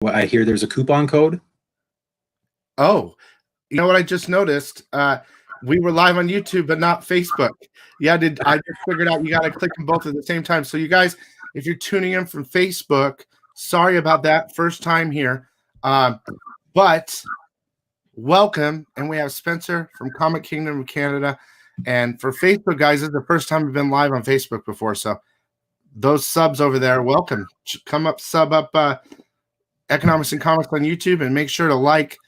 Well, I hear there's a coupon code. Oh, you know what I just noticed? We were live on YouTube, but not Facebook. Yeah, I just figured out you got to click them both at the same time. So you guys, if you're tuning in from Facebook, sorry about that. First time here. But welcome. And we have Spencer from Comic Kingdom of Canada. And for Facebook guys, this is the first time we've been live on Facebook before. So those subs over there, welcome. Come up, sub up Economics and Comics on YouTube, and make sure to like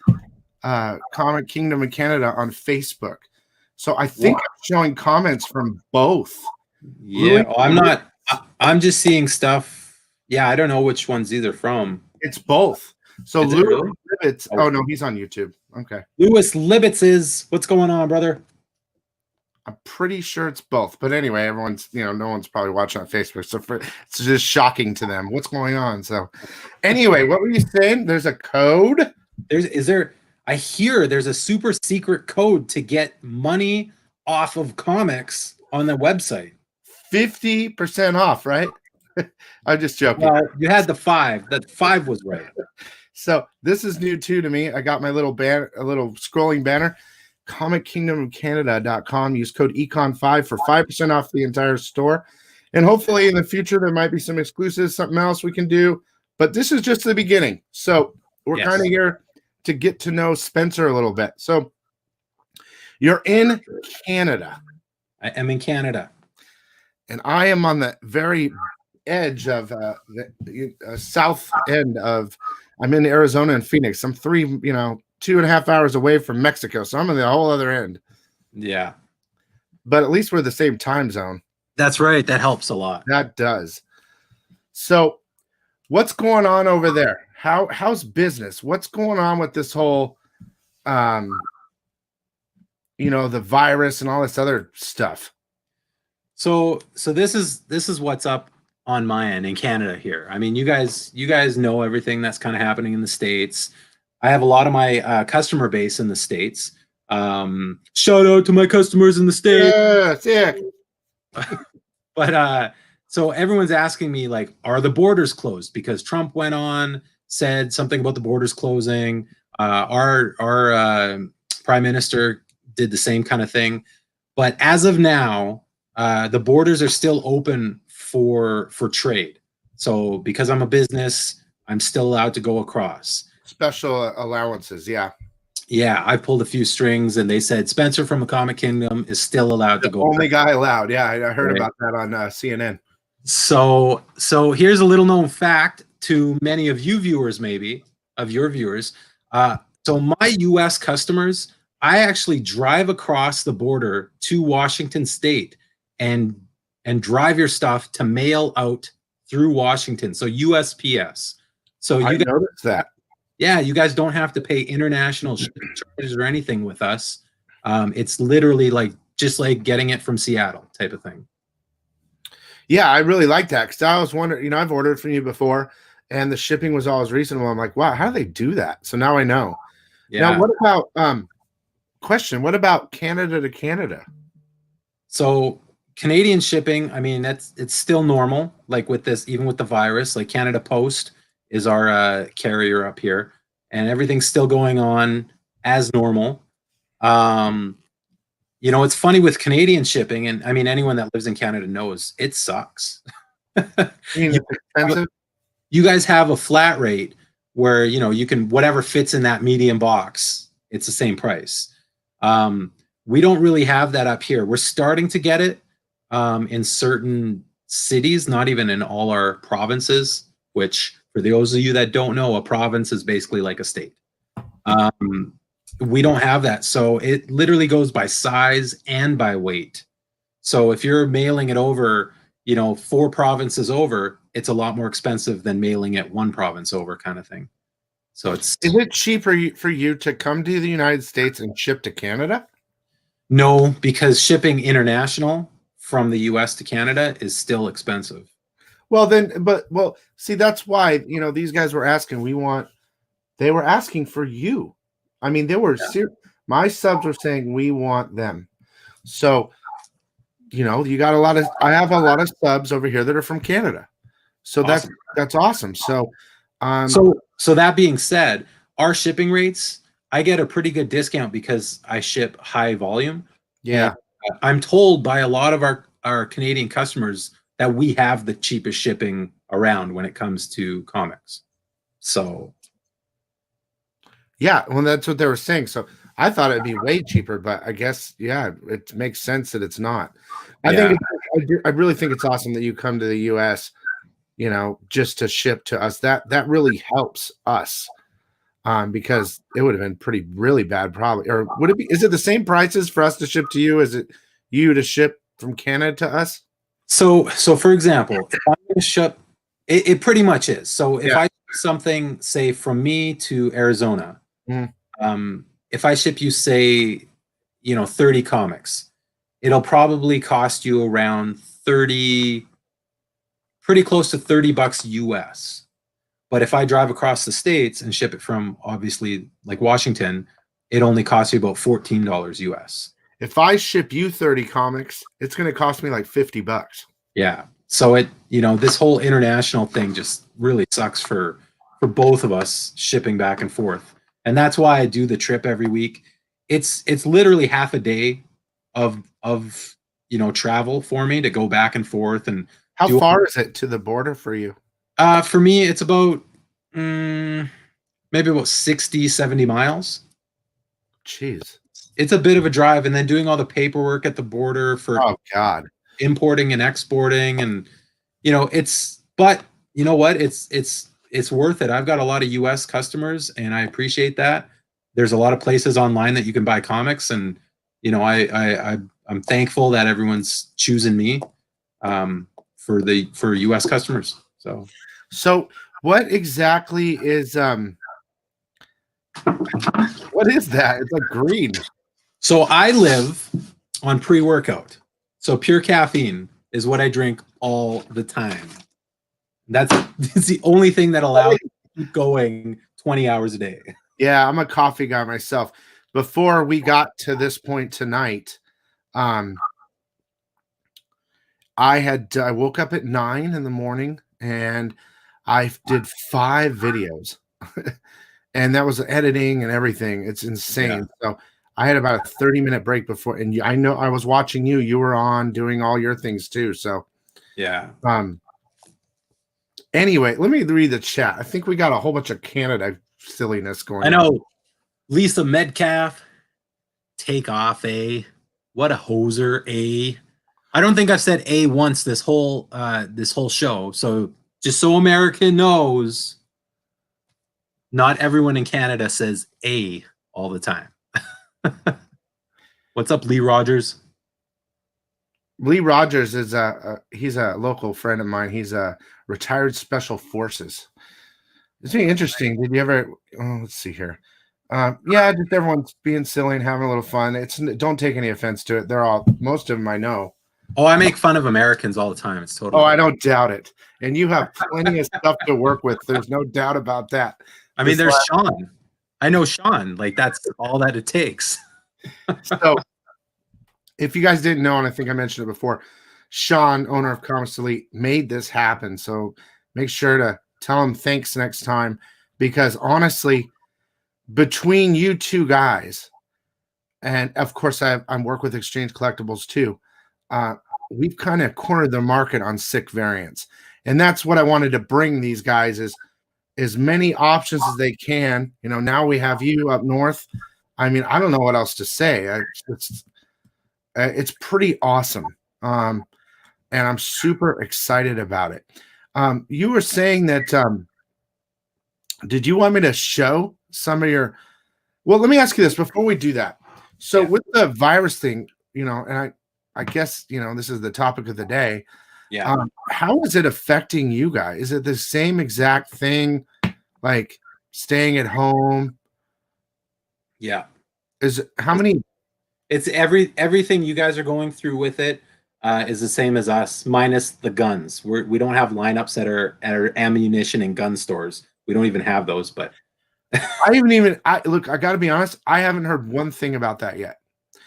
Comic Kingdom of Canada on Facebook. So I think I'm showing comments from both. Yeah, I'm just seeing stuff. Yeah, I don't know which ones these are from. It's both. So Lewis Libbits. Oh no, he's on YouTube. Okay. Lewis Libbits is what's going on, brother? I'm pretty sure it's both. But anyway, everyone's, no one's probably watching on Facebook. So it's just shocking to them. What's going on? So anyway, what were you saying? There's a code? I hear there's a super secret code to get money off of comics on the website. 50% off, right? I'm just joking. You had the 5. That 5 was right. So this is new too to me. I got my little banner, a little scrolling banner. ComicKingdomofCanada.com. Use code ECON5 for 5% off the entire store. And hopefully in the future there might be some exclusives, something else we can do. But this is just the beginning. So we're kind of here to get to know Spencer a little bit. So you're in Canada. I am in Canada. And I am on the very edge of the south end of, I'm in Arizona and Phoenix. I'm 2.5 hours away from Mexico. So I'm on the whole other end. Yeah. But at least we're the same time zone. That's right. That helps a lot. That does. So what's going on over there? How's business? What's going on with this whole, the virus and all this other stuff? So this is what's up on my end in Canada here. I mean, you guys know everything that's kind of happening in the States. I have a lot of my customer base in the States. Shout out to my customers in the States. Yeah. But so everyone's asking me, like, are the borders closed? Because Trump went on, said something about the borders closing. Our prime minister did the same kind of thing. But as of now, the borders are still open for trade. So because I'm a business, I'm still allowed to go across. Special allowances, yeah. Yeah, I pulled a few strings, and they said Spencer from the Comic Kingdom is still allowed to go. Only guy allowed. Yeah, I heard about that on CNN. So here's a little known fact to many of you viewers, maybe of your viewers. So my U.S. customers, I actually drive across the border to Washington State and drive your stuff to mail out through Washington. So USPS. So I noticed that. Yeah, you guys don't have to pay international charges or anything with us. It's literally just like getting it from Seattle type of thing. Yeah, I really like that because I was wondering, I've ordered from you before and the shipping was always reasonable. I'm like, wow, how do they do that? So now I know. Yeah. Now, what about, what about Canada to Canada? So Canadian shipping, I mean, it's still normal. Like with this, even with the virus, like Canada Post is our carrier up here, and everything's still going on as normal. It's funny with Canadian shipping, and I mean, anyone that lives in Canada knows it sucks. You guys have a flat rate where, you can, whatever fits in that medium box, it's the same price. We don't really have that up here. We're starting to get it in certain cities, not even in all our provinces, which for those of you that don't know, a province is basically like a state. We don't have that. So it literally goes by size and by weight. So if you're mailing it over, 4 provinces over, it's a lot more expensive than mailing it 1 province over kind of thing. So is it cheaper for you to come to the United States and ship to Canada? No, because shipping international from the US to Canada is still expensive. Well, see, that's why, these guys were asking, they were asking for you. I mean, they were my subs were saying, we want them. So, you got I have a lot of subs over here that are from Canada. So awesome. That's awesome. So So that being said, our shipping rates, I get a pretty good discount because I ship high volume. Yeah. And I'm told by a lot of our Canadian customers that we have the cheapest shipping around when it comes to comics. So yeah, well, that's what they were saying. So I thought it'd be way cheaper, but I guess, yeah, it makes sense that it's not. I yeah. think I really think it's awesome that you come to the US, you know, just to ship to us. That really helps us. Because it would have been really bad probably. Or would it be, is it the same prices for us to ship to you as it you to ship from Canada to us? So for example, if I'm going to ship, it pretty much is. So if Yeah. I ship something, say from me to Arizona, Mhm. if I ship you, say, 30 comics, it'll probably cost you around 30, pretty close to $30 US. But if I drive across the states and ship it from obviously like Washington, it only costs you about $14 US. If I ship you 30 comics, it's going to cost me like $50. Yeah. So this whole international thing just really sucks for both of us shipping back and forth. And that's why I do the trip every week. It's literally half a day of travel for me to go back and forth and How do. far is it to the border for you? For me it's about maybe about 60, 70 miles. Jeez. It's a bit of a drive, and then doing all the paperwork at the border for Oh God. importing and exporting, and but you know what, it's worth it. I've got a lot of US customers and I appreciate that. There's a lot of places online that you can buy comics, and I'm thankful that everyone's choosing me for US customers. So what exactly is what is that? It's like green. So I live on pre-workout. So pure caffeine is what I drink all the time. That's the only thing that allows me to keep going 20 hours a day. Yeah, I'm a coffee guy myself. Before we got to this point tonight, I woke up at 9 in the morning and I did 5 videos. And that was editing and everything. It's insane. Yeah. So I had about a 30-minute break before, and I know I was watching you. You were on doing all your things too. So Yeah. anyway, let me read the chat. I think we got a whole bunch of Canada silliness going on. I know. Lisa Metcalf, take off A. What a hoser, A. I don't think I've said A once this whole show. So just so America knows, not everyone in Canada says A all the time. What's up, Lee Rogers? Lee Rogers is he's a local friend of mine. He's a retired special forces. It's really interesting. Did you ever? Oh, let's see here. Yeah, just everyone's being silly and having a little fun. Don't take any offense to it. Most of them I know. Oh, I make fun of Americans all the time. It's totally. Oh, I don't doubt it. And you have plenty of stuff to work with. There's no doubt about that. I mean, there's Sean. I know Sean. Like, that's all that it takes. So, if you guys didn't know, and I think I mentioned it before, Sean, owner of Comics Elite, made this happen. So make sure to tell him thanks next time, because honestly, between you two guys, and of course I'm work with Exchange Collectibles too, we've kind of cornered the market on sick variants, and that's what I wanted to bring these guys is as many options as they can. You know, now we have you up north. I mean, I don't know what else to say. It's pretty awesome, and I'm super excited about it. You were saying that. Did you want me to show some of your? Well, let me ask you this before we do that. So with the virus thing, and I guess this is the topic of the day. Yeah. How is it affecting you guys? Is it the same exact thing, like staying at home? Yeah. How many? It's everything you guys are going through with it is the same as us, minus the guns. We don't have lineups at our ammunition and gun stores. We don't even have those. But I got to be honest. I haven't heard one thing about that yet.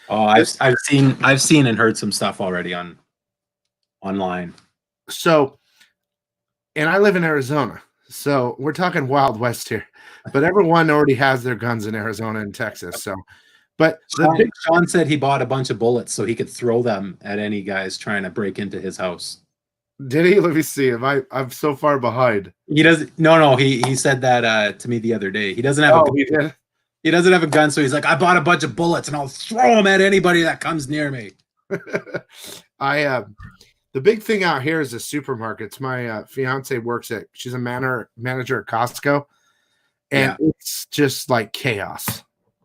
Oh, I've seen and heard some stuff already online. So, and I live in Arizona, So we're talking Wild West here, but everyone already has their guns in Arizona and Texas. So, but Sean said he bought a bunch of bullets so he could throw them at any guys trying to break into his house. did he? Let me see. I'm so far behind. He doesn't. No. He said that to me the other day. He doesn't have a gun. He did. He doesn't have a gun, so he's like, I bought a bunch of bullets and I'll throw them at anybody that comes near me. The big thing out here is the supermarkets. My fiance works at. She's a manager at Costco, and it's just like chaos.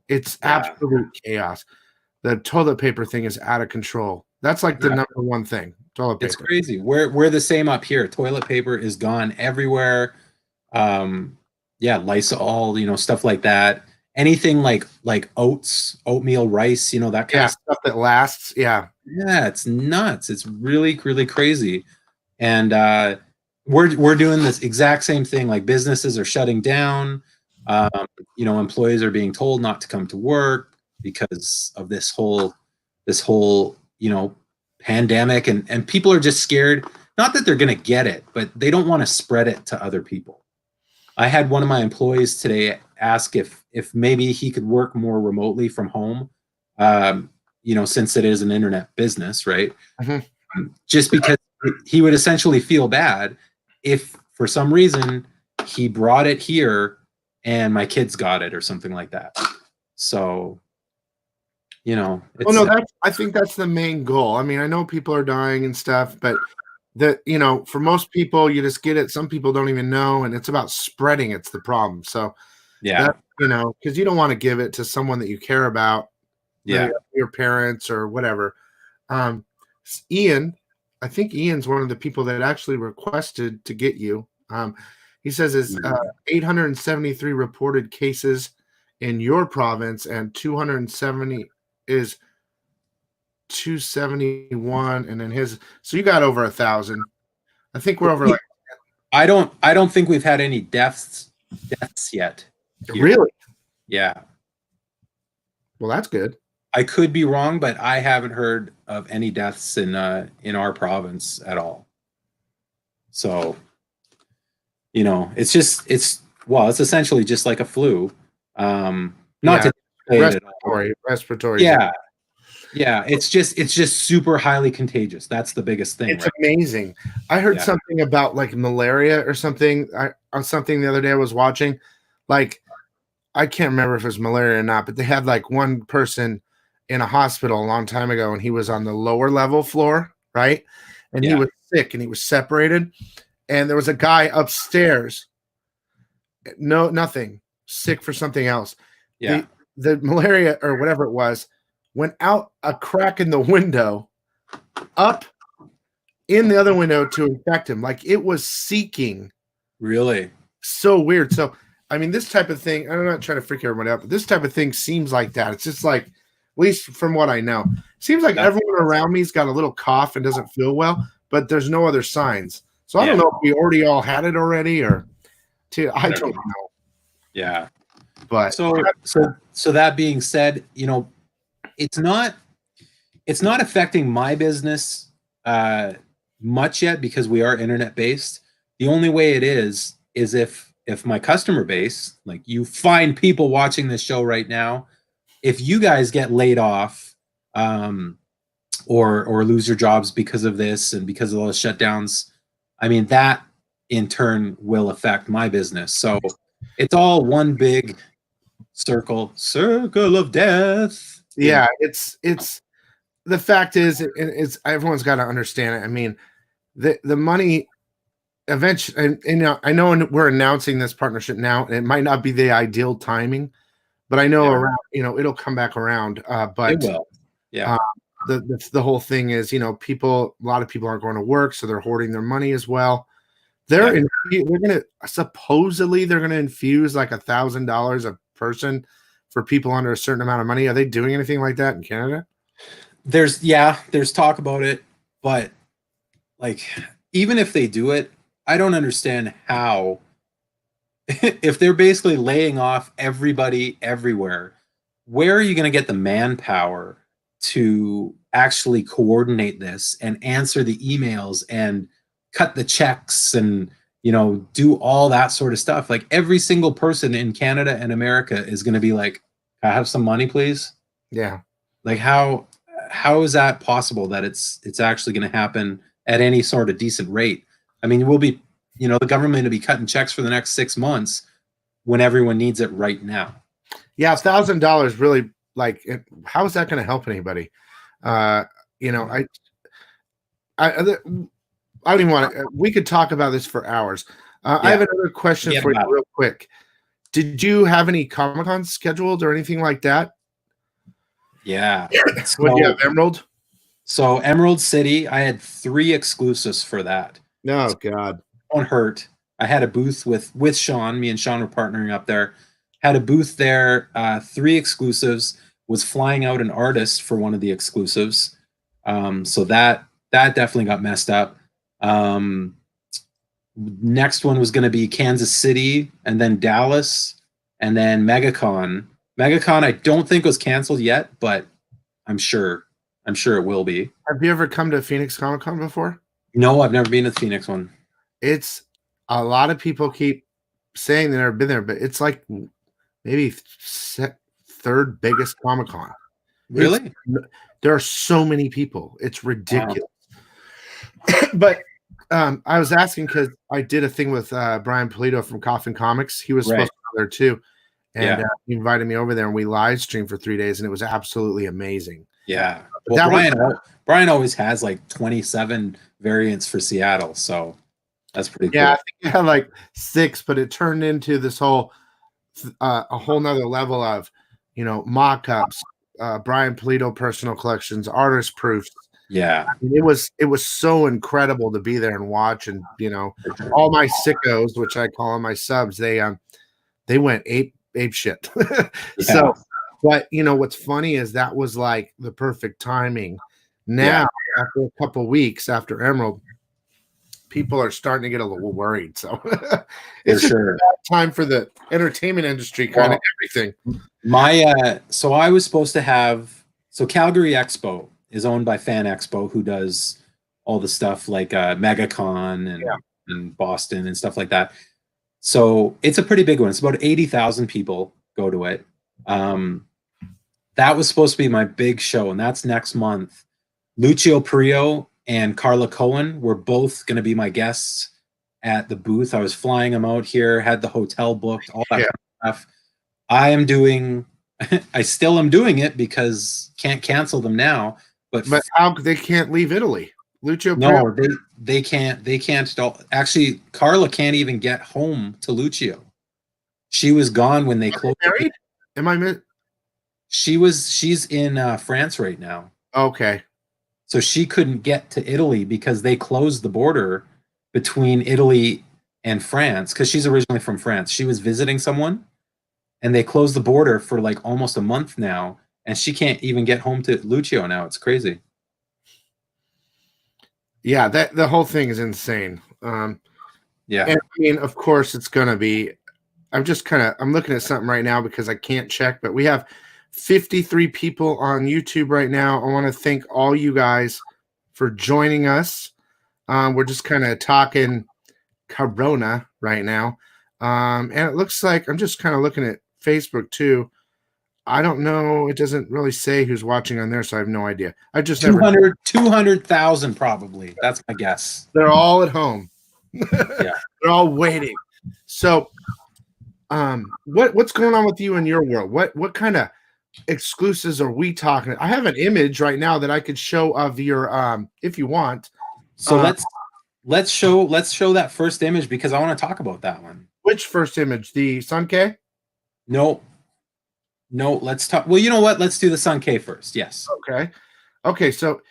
It's absolute chaos. The toilet paper thing is out of control. That's like the number one thing. Toilet paper. It's crazy. We're the same up here. Toilet paper is gone everywhere. Lysol, stuff like that. Anything like oats, oatmeal, rice, that kind of stuff that lasts. Yeah, it's nuts. It's really, really crazy. And we're doing this exact same thing. Like businesses are shutting down. Employees are being told not to come to work because of this whole pandemic, and people are just scared. Not that they're going to get it, but they don't want to spread it to other people. I had one of my employees today ask if maybe he could work more remotely from home, since it is an internet business, right? Mm-hmm. Just because he would essentially feel bad if for some reason he brought it here and my kids got it or something like that. So, I think that's the main goal. I mean, I know people are dying and stuff, but for most people, you just get it. Some people don't even know, and it's about spreading. It's the problem. So, because you don't want to give it to someone that you care about, your parents or whatever. Ian, I think Ian's one of the people that actually requested to get you. He says is 873 reported cases in your province, and 270 is 271, and then his. So you got over 1,000. I think we're over. I don't think we've had any deaths yet. Here. Really? Yeah. Well, that's good. I could be wrong, but I haven't heard of any deaths in our province at all. So, it's essentially just like a flu. Respiratory. Yeah. It's just super highly contagious. That's the biggest thing. It's amazing. I heard something about like malaria or something. On something the other day I was watching, like I can't remember if it was malaria or not, but they had like one person in a hospital a long time ago, and he was on the lower level floor, right? And he was sick, and he was separated, and there was a guy upstairs. Nothing, sick for something else. Yeah. The malaria or whatever it was went out a crack in the window, up in the other window to infect him. Like it was seeking. Really? So weird. So, I mean, this type of thing, I'm not trying to freak everyone out, but this type of thing seems like that. It's just like, at least from what I know, seems like everyone around me's got a little cough and doesn't feel well, but there's no other signs. So I don't know if we already all had it already or I don't know. Yeah. But so that being said, it's not affecting my business much yet because we are internet based. The only way it is if my customer base, like you find people watching this show right now, if you guys get laid off or lose your jobs because of this and because of all the shutdowns, I mean, that in turn will affect my business. So it's all one big circle of death. Yeah, it's the fact is it's everyone's got to understand it. I mean, the money eventually, and I know we're announcing this partnership now, and it might not be the ideal timing, but I know around, it'll come back around. But it will. Yeah. The whole thing is, a lot of people aren't going to work, so they're hoarding their money as well. They're supposedly gonna infuse like $1,000 a person for people under a certain amount of money. Are they doing anything like that in Canada? There's talk about it, but like even if they do it, I don't understand how. If they're basically laying off everybody everywhere, where are you going to get the manpower to actually coordinate this and answer the emails and cut the checks and do all that sort of stuff. Like every single person in Canada and America is going to be like, "Can I have some money, please?" Yeah. Like how is that possible that it's actually going to happen at any sort of decent rate? I mean, we'll be, the government will be cutting checks for the next 6 months when everyone needs it right now. Yeah, $1,000 really, like, how is that going to help anybody? You know, I don't even want to. We could talk about this for hours. I have another question for you, real quick. Did you have any Comicon scheduled or anything like that? Yeah. What do you have, Emerald? So Emerald City, I had 3 exclusives for that. Oh God. Don't hurt. I had a booth with Sean. Me and Sean were partnering up there. Had a booth there. 3 exclusives. Was flying out an artist for one of the exclusives. So that definitely got messed up. Next one was going to be Kansas City, and then Dallas, and then MegaCon. MegaCon, I don't think was canceled yet, but I'm sure it will be. Have you ever come to Phoenix Comic Con before? No, I've never been to the Phoenix one. It's a lot of people keep saying they've never been there, but it's like maybe third biggest Comic Con. Really? There are so many people. It's ridiculous. Wow. But I was asking because I did a thing with Brian Polito from Coffin Comics. He was supposed to go there too. And he invited me over there, and we live streamed for 3 days, and it was absolutely amazing. Yeah. Well, Brian always has like 27 variants for Seattle, so that's pretty cool. Yeah, I think he had like 6, but it turned into this whole a whole nother level of, mock-ups, Brian Polito personal collections, artist proofs. Yeah. I mean, it was so incredible to be there and watch, and all my sickos, which I call them my subs, they went ape shit. So, but what's funny is that was like the perfect timing. Now, after a couple weeks after Emerald, people are starting to get a little worried. So it's just a bad time for the entertainment industry, kind of everything. So I was supposed to have, Calgary Expo is owned by Fan Expo, who does all the stuff like MegaCon and Boston and stuff like that. So it's a pretty big one. It's about 80,000 people go to it. That was supposed to be my big show, and that's next month. Lucio Perillo and Carla Cohen were both going to be my guests at the booth. I was flying them out here, had the hotel booked, all that kind of stuff. I still am doing it because can't cancel them now. But how they can't leave Italy? Lucio Perillo? No, they can't. They can't. Actually, Carla can't even get home to Lucio. She was gone when they closed. Married? Am I? She's in France right now. Okay. So she couldn't get to Italy because they closed the border between Italy and France, because she's originally from France. She was visiting someone, and they closed the border for like almost a month now, and she can't even get home to Lucio now. It's crazy. Yeah, the whole thing is insane. And I mean, of course, it's gonna be. I'm looking at something right now because I can't check, but we have 53 people on YouTube right now. I want to thank all you guys for joining us. We're just kind of talking Corona right now. And it looks like I'm just kind of looking at Facebook too. I don't know. It doesn't really say who's watching on there, so I have no idea. I just 200,000 probably. That's my guess. They're all at home. Yeah. They're all waiting. So what's going on with you in your world? What kind of exclusives are we talking? I have an image right now that I could show of your if you want. So let's show that first image, because I want to talk about that one. Which first image? The Sun K? No, let's talk. Well, you know what? Let's do the Sun K first. Yes. Okay, so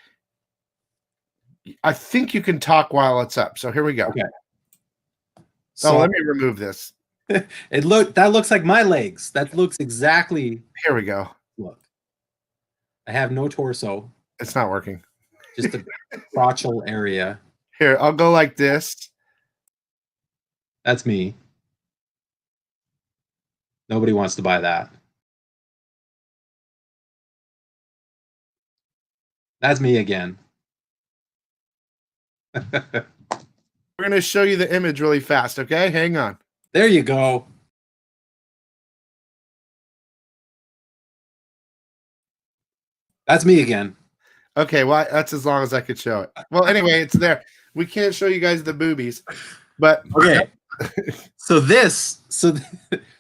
I think you can talk while it's up. So here we go. Okay. So let me remove this. That looks like my legs. That looks exactly. Here we go. Look, I have no torso. It's not working. Just a crotchal area. Here, I'll go like this. That's me. Nobody wants to buy that. That's me again. We're going to show you the image really fast, okay? Hang on. There you go. That's me again. Okay, well, that's as long as I could show it. Well, anyway, it's there. We can't show you guys the boobies, but okay. So this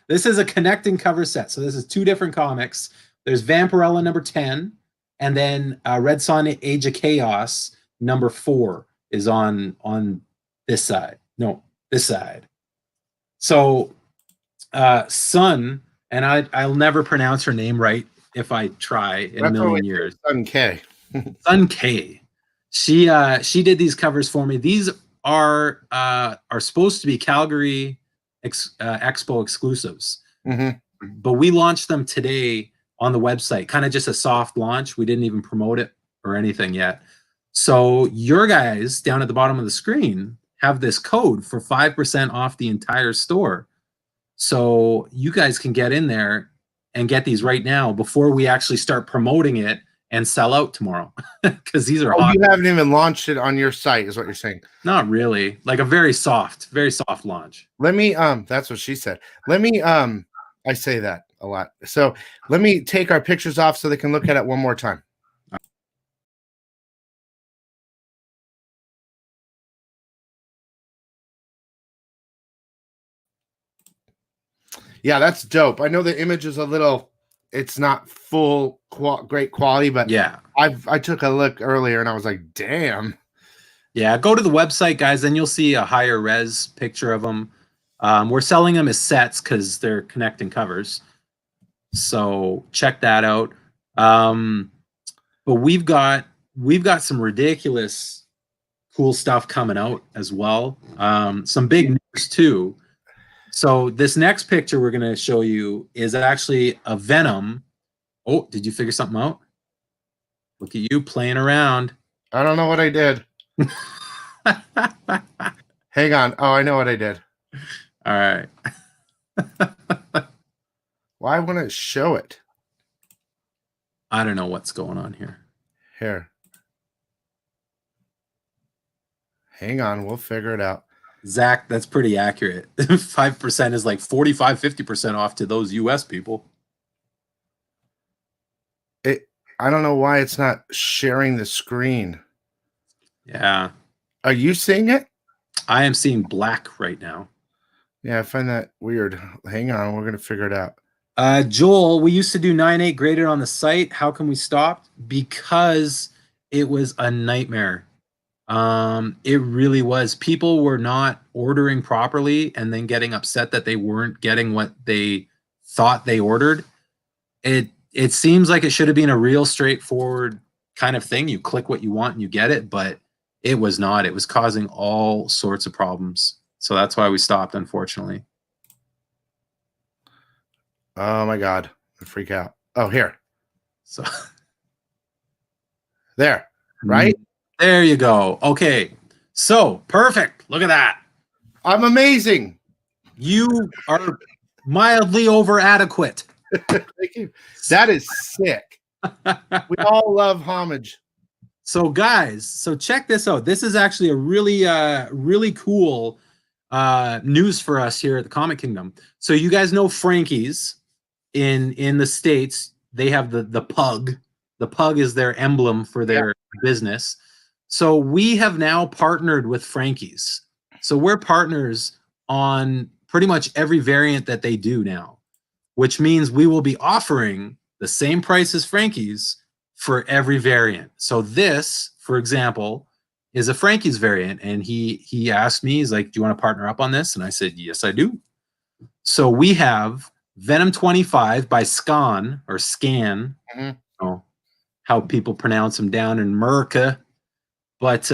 is a connecting cover set. So this is 2 different comics. There's Vampirella number 10, and then Red Son Age of Chaos number 4 is on this side. No, this side. So Sun, and I'll never pronounce her name right if I try in a million years. Sun K. Sun K. She did these covers for me. These are supposed to be Calgary Expo exclusives, but we launched them today on the website, kind of just a soft launch. We didn't even promote it or anything yet. So your guys down at the bottom of the screen have this code for 5% off the entire store. So you guys can get in there and get these right now before we actually start promoting it and sell out tomorrow, because these are hot. You haven't even launched it on your site, is what you're saying? Not really. Like a very soft launch. Let me that's what she said. Let me I say that a lot. So let me take our pictures off so they can look at it one more time. Yeah, that's dope. I know the image is a little, it's not full great quality, but yeah, I took a look earlier and I was like, damn. Yeah, go to the website, guys, and you'll see a higher res picture of them. We're selling them as sets because they're connecting covers. So check that out. But we've got some ridiculous cool stuff coming out as well. Some big news too. So this next picture we're going to show you is actually a Venom. Oh, did you figure something out? Look at you playing around. I don't know what I did. Hang on. Oh, I know what I did. All right. Why wouldn't it show it? I don't know what's going on here. Here. Hang on. We'll figure it out. Zach, that's pretty accurate. 5% is like 45, 50% off to those US people. I don't know why it's not sharing the screen. Yeah. Are you seeing it? I am seeing black right now. Yeah, I find that weird. Hang on. We're going to figure it out. Joel, we used to do 9.8 graded on the site. How come we stopped? Because it was a nightmare. It really was. People were not ordering properly and then getting upset that they weren't getting what they thought they ordered. It seems like it should have been a real straightforward kind of thing. You click what you want and you get it, but it was not. It was causing all sorts of problems. So that's why we stopped, unfortunately. Oh my God. I freak out. Oh, here. So there, right? There you go. Okay. So perfect. Look at that. I'm amazing. You are mildly over adequate. Thank you. That is sick. We all love homage. So guys, so check this out. This is actually a really cool news for us here at the Comic Kingdom. So you guys know Frankie's in the States, they have the pug. The pug is their emblem for their business. So we have now partnered with Frankie's. So we're partners on pretty much every variant that they do now, which means we will be offering the same price as Frankie's for every variant. So this, for example, is a Frankie's variant. And he asked me, he's like, do you want to partner up on this? And I said, yes, I do. So we have Venom 25 by Scan or Scan. Oh, how people pronounce them down in America. But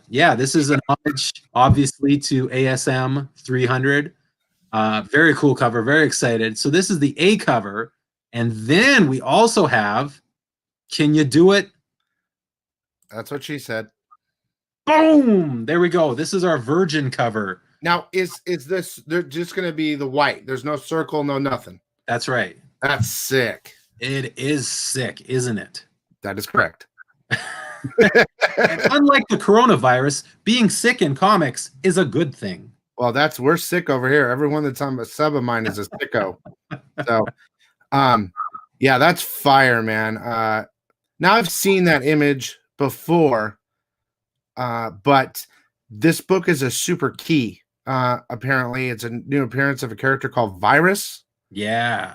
yeah, this is an homage, obviously, to ASM 300. Very cool cover, very excited. So this is the A cover. And then we also have, can you do it? That's what she said. Boom! There we go. This is our Virgin cover. Now, is this, they're just going to be the white? There's no circle, no nothing. That's right. That's sick. It is sick, isn't it? That is correct. And unlike the coronavirus, being sick in comics is a good thing. Well, we're sick over here. Everyone that's on a sub of mine is a sicko. So, yeah, that's fire, man. Now I've seen that image before, but this book is a super key. Apparently, it's a new appearance of a character called Virus. Yeah.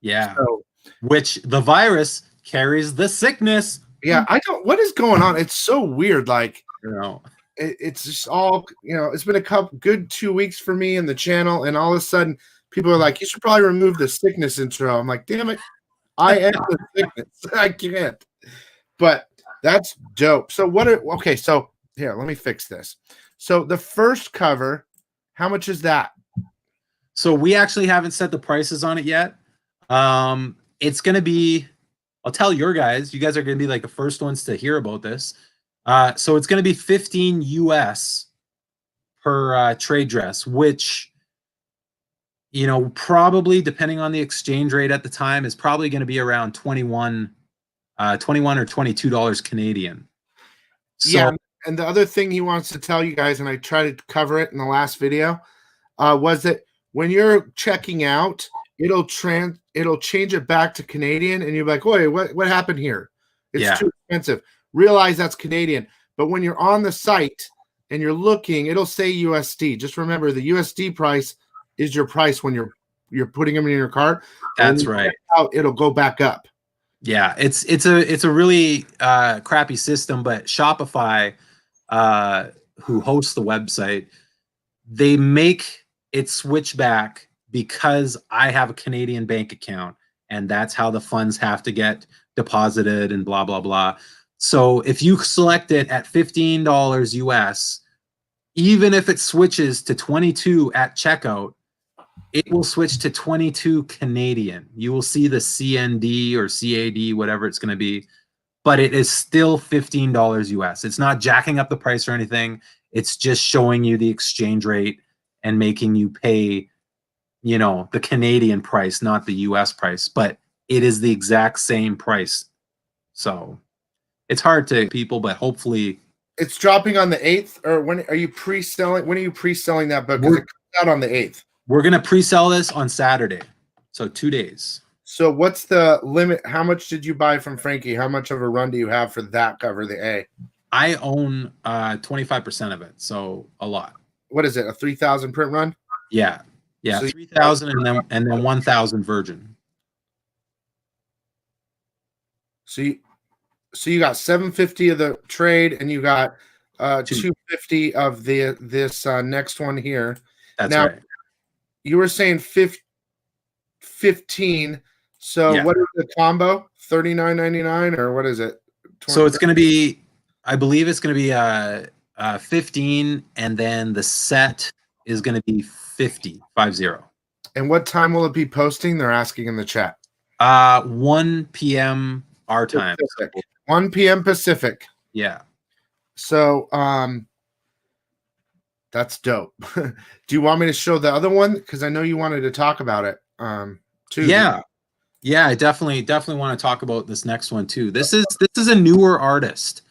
Yeah. So, which the virus carries the sickness. yeah, I don't. What is going on? It's so weird. Like, You know. it's just all, it's been a good 2 weeks for me and the channel, and all of a sudden people are like, you should probably remove the sickness intro. I'm like, damn it, I am the sickness. I can't. But that's dope. So okay, so here, let me fix this. So the first cover, how much is that? So we actually haven't set the prices on it yet. It's gonna be, I'll tell you guys are gonna be like the first ones to hear about this. So it's going to be 15 US per trade dress, which, probably depending on the exchange rate at the time is probably going to be around 21 or $22 Canadian. So, yeah. And the other thing he wants to tell you guys, and I tried to cover it in the last video, was that when you're checking out, it'll change it back to Canadian, and you're like, "Wait, what happened here? It's too expensive." Realize that's Canadian, but when you're on the site and you're looking, it'll say USD. Just remember, the USD price is your price when you're putting them in your cart. That's right. It'll go back up. Yeah, it's a really crappy system, but Shopify, who hosts the website, they make it switch back because I have a Canadian bank account, and that's how the funds have to get deposited and blah blah blah. So if you select it at $15 US, even if it switches to 22 at checkout, it will switch to 22 Canadian. You will see the CND or CAD, whatever it's going to be, but it is still $15 US. It's not jacking up the price or anything. It's just showing you the exchange rate and making you pay, the Canadian price, not the US price, but it is the exact same price. So it's hard to people, but hopefully it's dropping on the 8th. Or when are you pre-selling? When are you pre-selling that book? Because it comes out on the 8th. We're gonna pre-sell this on Saturday, so 2 days. So what's the limit? How much did you buy from Frankie? How much of a run do you have for that cover, the A? I own 25% of it, so a lot. What is it? A 3,000 print run? Yeah, so 3,000 and then 1,000 virgin. So you got 750 of the trade, and you got 250 of this next one here. That's now, right. You were saying 15. So what is the combo? $39.99 or what is it? So it's going to be, I believe it's going to be 15, and then the set is going to be 50. And what time will it be posting? They're asking in the chat. 1 p.m. our time. 1 p.m. Pacific. Yeah. So that's dope. Do you want me to show the other one? Because I know you wanted to talk about it too. Yeah. I definitely want to talk about this next one too. This is a newer artist.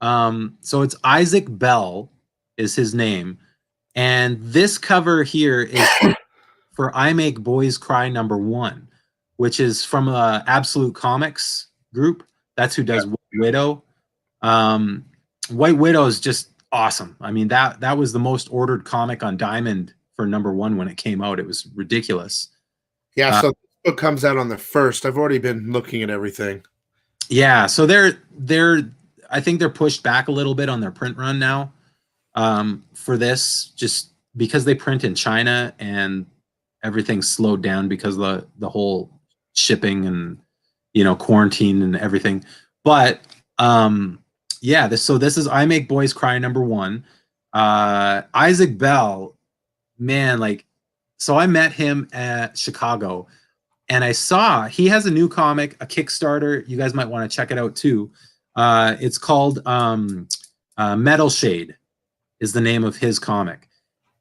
So it's Isaac Bell is his name. And this cover here is for I Make Boys Cry #1, which is from Absolute Comics group. That's who does White Widow. White Widow is just awesome. I mean, that was the most ordered comic on Diamond for #1 when it came out. It was ridiculous. Yeah, so this book comes out on the 1st. I've already been looking at everything. Yeah, so I think they're pushed back a little bit on their print run now for this, just because they print in China and everything's slowed down because of the whole shipping and quarantine and everything. But this is I Make Boys Cry #1. Isaac Bell, man, so I met him at Chicago, and I saw he has a new comic, a Kickstarter. You guys might want to check it out too. It's called Metal Shade is the name of his comic.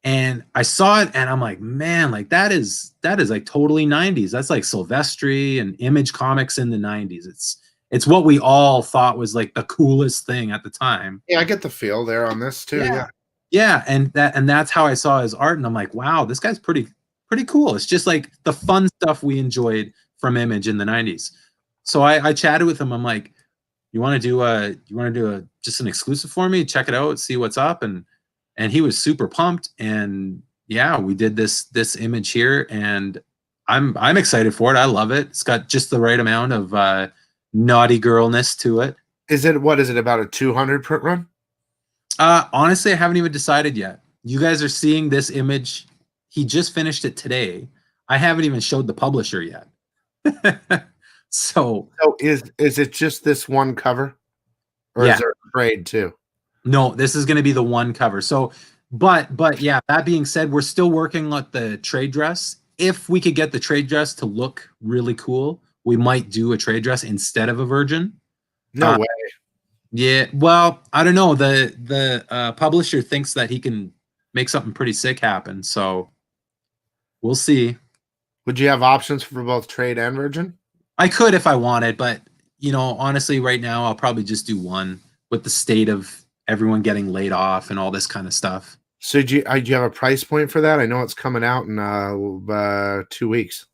And I saw it and I'm like, man, that is like totally 90s. That's like Silvestri and Image Comics in the 90s. it's what we all thought was like the coolest thing at the time. Yeah, I get the feel there on this too. Yeah. Yeah, and that's how I saw his art, and I'm like, wow, this guy's pretty cool. It's just like the fun stuff we enjoyed from Image in the 90s. So I chatted with him. I'm like, you want to do just an exclusive for me? Check it out, see what's up, and he was super pumped. And yeah, we did this image here, and I'm excited for it. I love it. It's got just the right amount of naughty girlness to it. Is it about a 200 print run? Honestly, I haven't even decided yet. You guys are seeing this image. He just finished it today. I haven't even showed the publisher yet. So is it just this one cover, or is there a trade too? No, this is going to be the one cover. So, but yeah. That being said, we're still working on the trade dress. If we could get the trade dress to look really cool, we might do a trade dress instead of a Virgin. No way. Yeah, well, I don't know. The publisher thinks that he can make something pretty sick happen. So we'll see. Would you have options for both trade and Virgin? I could if I wanted, but honestly, right now I'll probably just do one with the state of everyone getting laid off and all this kind of stuff. So do you have a price point for that? I know it's coming out in 2 weeks.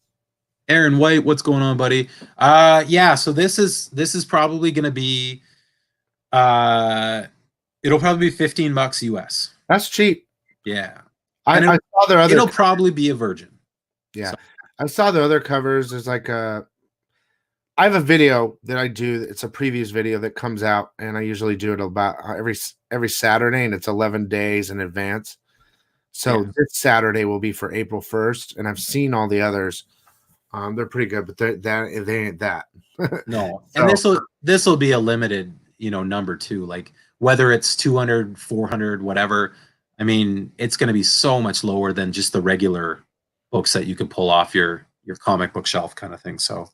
Aaron White, what's going on, buddy? Yeah, so this is probably going to be it'll probably be $15 US. That's cheap. Yeah. I saw their other. It'll probably be a Virgin. Yeah. So. I saw the other covers. There's like I have a video that I do. It's a previous video that comes out, and I usually do it about every Saturday, and it's 11 days in advance. So this Saturday will be for April 1st, and I've seen all the others. They're pretty good, but they ain't that. No. So, and this will be a limited, number too. Like whether it's 200, 400, whatever. I mean, it's going to be so much lower than just the regular books that you can pull off your comic book shelf kind of thing. So.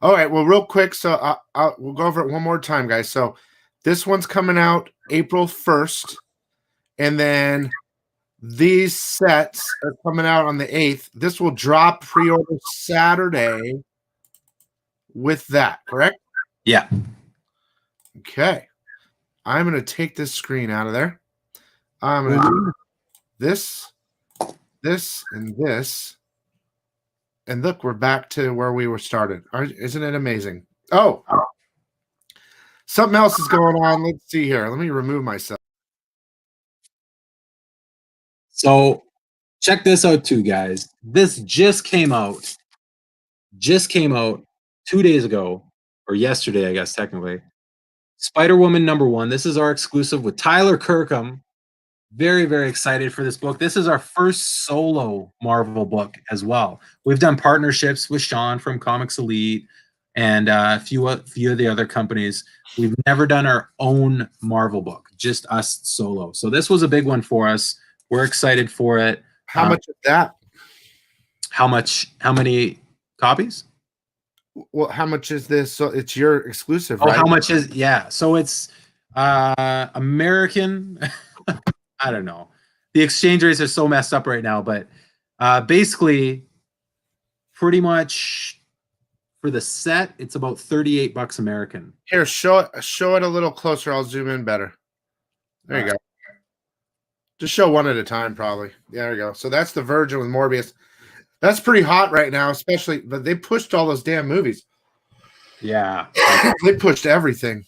All right. Well, real quick. So we'll go over it one more time, guys. So this one's coming out April 1st, and then these sets are coming out on the 8th. This will drop pre-order Saturday with that, correct? Yeah. Okay. I'm going to take this screen out of there. I'm going to do this, and this. And look, we're back to where we were started. Isn't it amazing? Oh, something else is going on. Let's see here. Let me remove myself. So check this out too, guys. This just came out 2 days ago, or yesterday, I guess, technically. Spider-Woman #1. This is our exclusive with Tyler Kirkham. Very, very excited for this book. This is our first solo Marvel book as well. We've done partnerships with Sean from Comics Elite and a few of the other companies. We've never done our own Marvel book, just us solo. So this was a big one for us. We're excited for it. How much is that? How many copies? Well, how much is this? So it's your exclusive, right? How much is, yeah. So it's American. I don't know. The exchange rates are so messed up right now, but basically, pretty much for the set, it's about $38 American. Here, show it a little closer. I'll zoom in better. There you go. Just show one at a time, probably. Yeah, there you go. So that's the Virgin with Morbius. That's pretty hot right now, especially, but they pushed all those damn movies. Yeah. They pushed everything.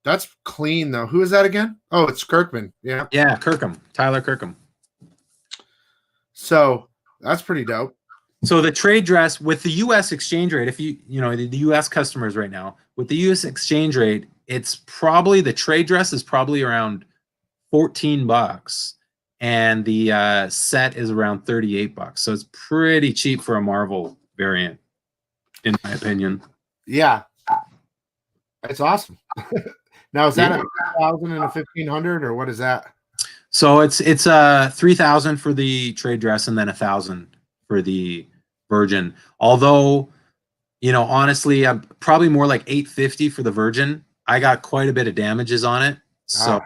That's clean, though. Who is that again? Oh, it's Kirkman. Yeah. Yeah, Kirkham. Tyler Kirkham. So that's pretty dope. So the trade dress with the U.S. exchange rate, if the U.S. customers right now, with the U.S. exchange rate, it's probably, the trade dress is probably around $14, and the set is around $38. So it's pretty cheap for a Marvel variant, in my opinion. Yeah. It's awesome. Now, is that a 1,000 and a 1,500, or what is that? So it's 3,000 for the trade dress and then 1,000 for the Virgin. Although, honestly, I'm probably more like 850 for the Virgin. I got quite a bit of damages on it, so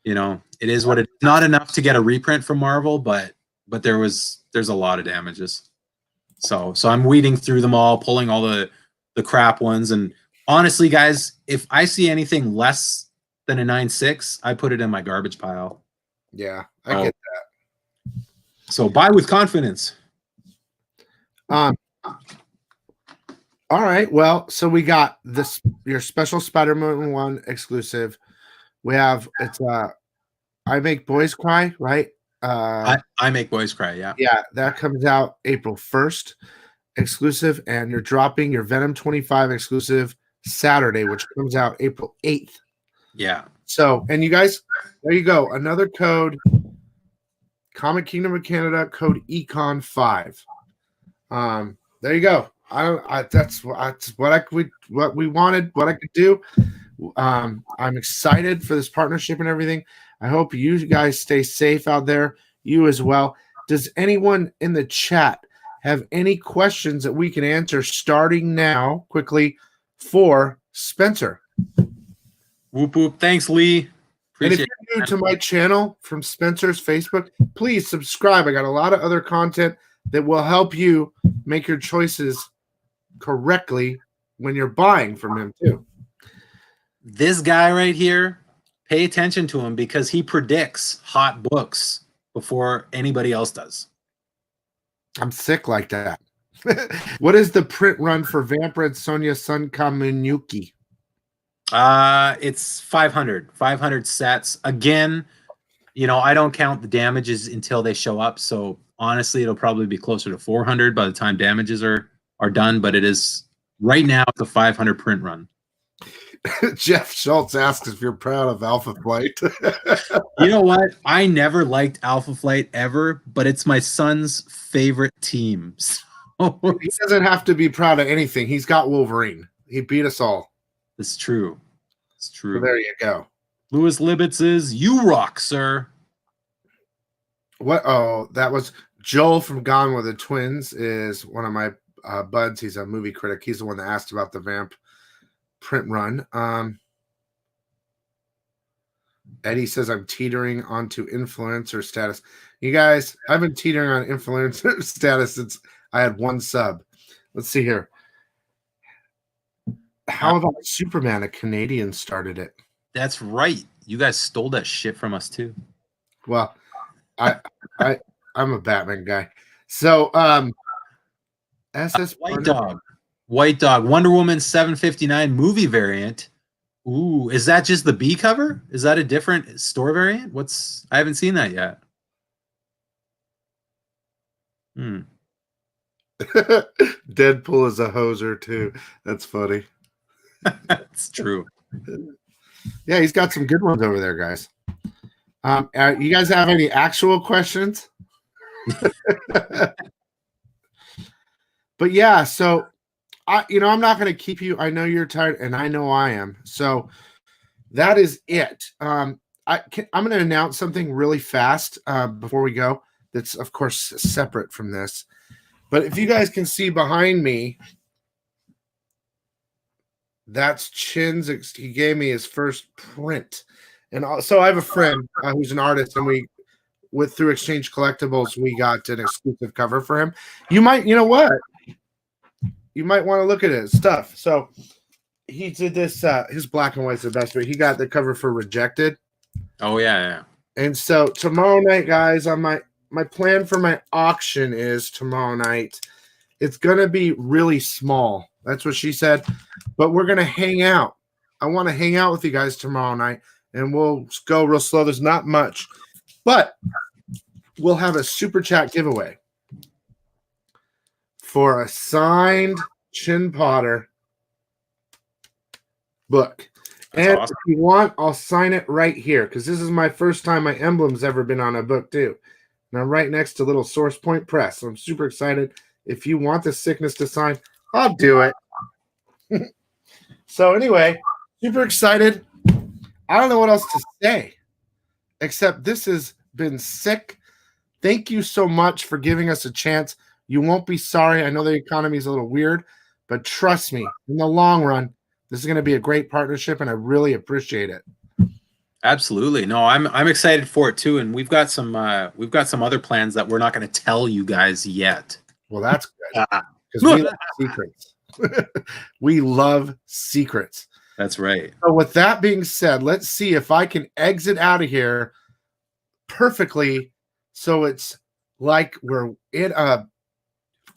it is what it is. Not enough to get a reprint from Marvel, but there's a lot of damages. So I'm weeding through them all, pulling all the crap ones, and honestly, guys, if I see anything less than a 9.6, I put it in my garbage pile. Yeah, I get that. So buy with confidence. All right. Well, so we got this your special Spider-Man 1 exclusive. We have it's I Make Boys Cry, right? I Make Boys Cry, yeah. Yeah, that comes out April 1st exclusive, and you're dropping your Venom 25 exclusive Saturday, which comes out April 8th. Yeah. So, and you guys, there you go. Another code, Comic Kingdom of Canada, code Econ5. There you go. That's what we wanted, what I could do. I'm excited for this partnership and everything. I hope you guys stay safe out there. You as well. Does anyone in the chat have any questions that we can answer starting now quickly for Spencer? Whoop whoop. Thanks, Lee. Appreciate and if you're new to my channel from Spencer's Facebook, please subscribe. I got a lot of other content that will help you make your choices correctly when you're buying from him too. This guy right here, pay attention to him because he predicts hot books before anybody else does. I'm sick like that. What is the print run for Vampire Sonia Sunkaminuki? It's 500 sets. Again, you know, I don't count the damages until they show up. So honestly, it'll probably be closer to 400 by the time damages are done. But it is right now, it's a 500 print run. Jeff Schultz asks if you're proud of Alpha Flight. You know what? I never liked Alpha Flight ever, but it's my son's favorite team. So he doesn't have to be proud of anything. He's got Wolverine. He beat us all. It's true. It's true. So there you go. Louis Libetz is "You Rock, Sir." What? Oh, that was Joel from Gone with the Twins. Is one of my buds. He's a movie critic. He's the one that asked about the Vamp print run. Eddie says I'm teetering onto influencer status. You guys, I've been teetering on influencer status since I had one sub. Let's see here. How about Superman? A Canadian started it. That's right. You guys stole that shit from us too. Well, I'm a Batman guy. So SS White Dog, Wonder Woman 759 movie variant. Ooh, is that just the B cover? Is that a different store variant? I haven't seen that yet. Deadpool is a hoser too. That's funny. That's true. Yeah, he's got some good ones over there, guys. You guys have any actual questions? But yeah, so I'm not going to keep you. I know you're tired, and I know I am. So that is it. I'm going to announce something really fast before we go. That's of course separate from this. But if you guys can see behind me, that's Chin's. He gave me his first print, and so I have a friend who's an artist, and through Exchange Collectibles, we got an exclusive cover for him. You know what? You might want to look at his stuff. So he did this. His black and white's the best way. He got the cover for Rejected. Oh yeah. And so tomorrow night, guys, on my plan for my auction is tomorrow night. It's gonna be really small. That's what she said. But we're gonna hang out. I want to hang out with you guys tomorrow night, and we'll go real slow. There's not much, but we'll have a super chat giveaway for a signed Chin Potter book. That's and awesome. If you want, I'll sign it right here because this is my first time my emblem's ever been on a book too. And I'm right next to little Source Point Press. So I'm super excited. If you want the sickness to sign, I'll do it. So anyway, super excited. I don't know what else to say except this has been sick. Thank you so much for giving us a chance. You won't be sorry. I know the economy is a little weird, but trust me, in the long run, this is going to be a great partnership, and I really appreciate it. Absolutely. No, I'm excited for it too, and we've got some other plans that we're not going to tell you guys yet. Well, that's good because we like secrets. We love secrets. That's right. So with that being said, let's see if I can exit out of here perfectly so it's like we're in a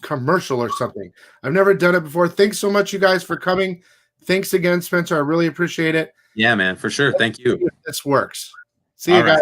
commercial or something. I've never done it before. Thanks so much, you guys, for coming. Thanks again, Spencer. I really appreciate it. Yeah, man, for sure. Thank you. This works. See you guys.